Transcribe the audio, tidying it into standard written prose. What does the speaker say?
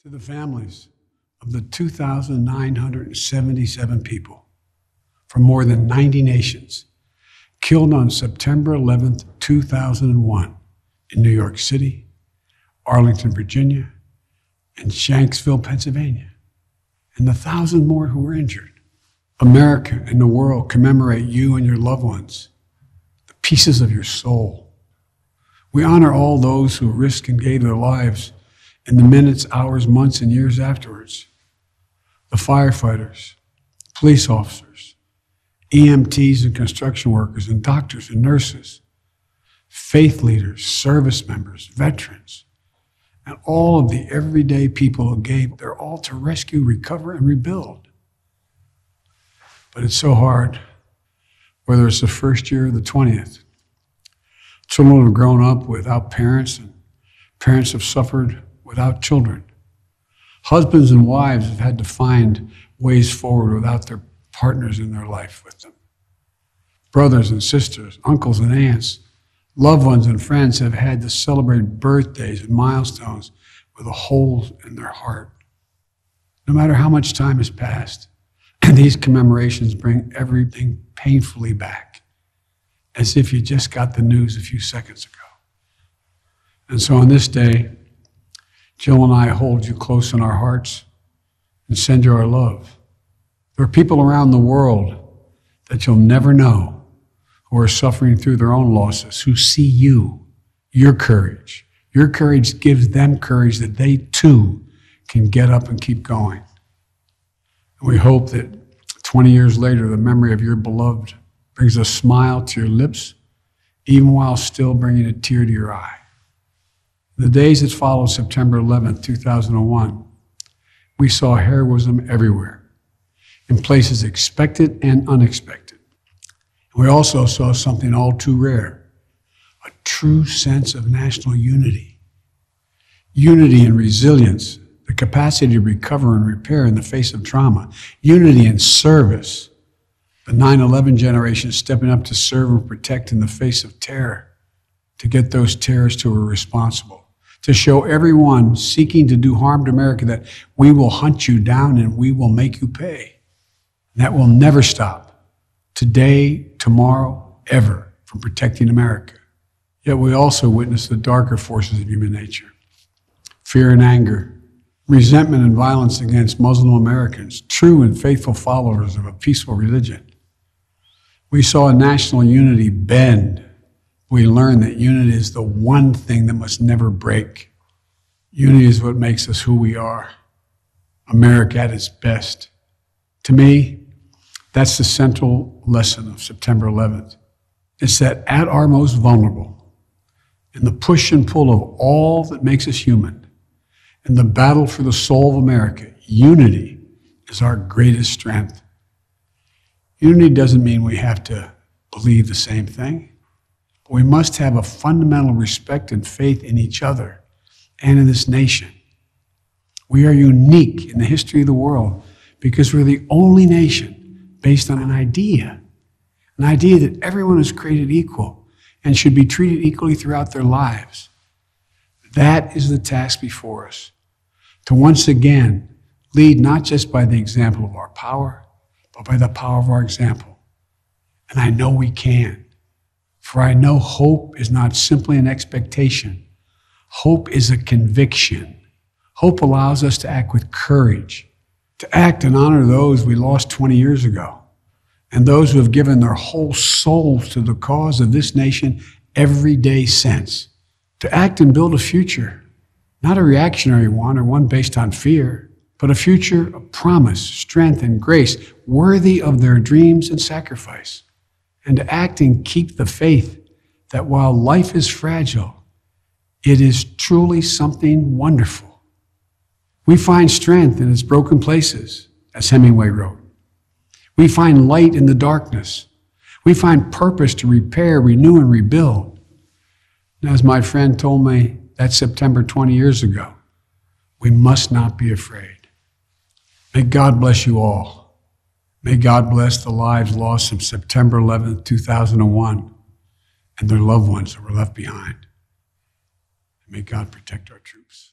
to the families of the 2,977 people from more than 90 nations killed on September 11th, 2001 in New York City, Arlington, Virginia, and Shanksville, Pennsylvania, and the 1,000 more who were injured. America and the world commemorate you and your loved ones, the pieces of your soul. We honor all those who risked and gave their lives in the minutes, hours, months, and years afterwards. The firefighters, police officers, EMTs and construction workers, and doctors and nurses, faith leaders, service members, veterans, and all of the everyday people who gave their all to rescue, recover, and rebuild. But it's so hard, whether it's the first year or the 20th. Children have grown up without parents, and parents have suffered without children. Husbands and wives have had to find ways forward without their partners in their life with them. Brothers and sisters, uncles and aunts, loved ones and friends have had to celebrate birthdays and milestones with a hole in their heart. No matter how much time has passed, these commemorations bring everything painfully back, as if you just got the news a few seconds ago. And so on this day, Jill and I hold you close in our hearts and send you our love. There are people around the world that you'll never know who are suffering through their own losses, who see you, your courage. Your courage gives them courage that they too can get up and keep going. And we hope that 20 years later, the memory of your beloved brings a smile to your lips, even while still bringing a tear to your eye. In the days that followed September 11th, 2001, we saw heroism everywhere, in places expected and unexpected. We also saw something all too rare, a true sense of national unity. Unity and resilience, the capacity to recover and repair in the face of trauma. Unity and service, the 9/11 generation stepping up to serve and protect in the face of terror, to get those terrorists who were responsible, to show everyone seeking to do harm to America that we will hunt you down and we will make you pay. And that will never stop, today, tomorrow, ever, from protecting America. Yet we also witness the darker forces of human nature. Fear and anger, resentment and violence against Muslim Americans, true and faithful followers of a peaceful religion. We saw national unity bend. We learned that unity is the one thing that must never break. Unity is what makes us who we are, America at its best. To me, that's the central lesson of September 11th. It's that at our most vulnerable, in the push and pull of all that makes us human, in the battle for the soul of America, unity is our greatest strength. Unity doesn't mean we have to believe the same thing. But we must have a fundamental respect and faith in each other and in this nation. We are unique in the history of the world because we're the only nation based on an idea that everyone is created equal and should be treated equally throughout their lives. That is the task before us, to once again lead not just by the example of our power, but by the power of our example. And I know we can. For I know hope is not simply an expectation. Hope is a conviction. Hope allows us to act with courage, to act and honor those we lost 20 years ago, and those who have given their whole souls to the cause of this nation every day since. To act and build a future, not a reactionary one or one based on fear, but a future of promise, strength, and grace worthy of their dreams and sacrifice. And to act and keep the faith that while life is fragile, it is truly something wonderful. We find strength in its broken places, as Hemingway wrote. We find light in the darkness. We find purpose to repair, renew, and rebuild. And as my friend told me that September 20 years ago, we must not be afraid. May God bless you all. May God bless the lives lost from September 11th, 2001, and their loved ones that were left behind. And may God protect our troops.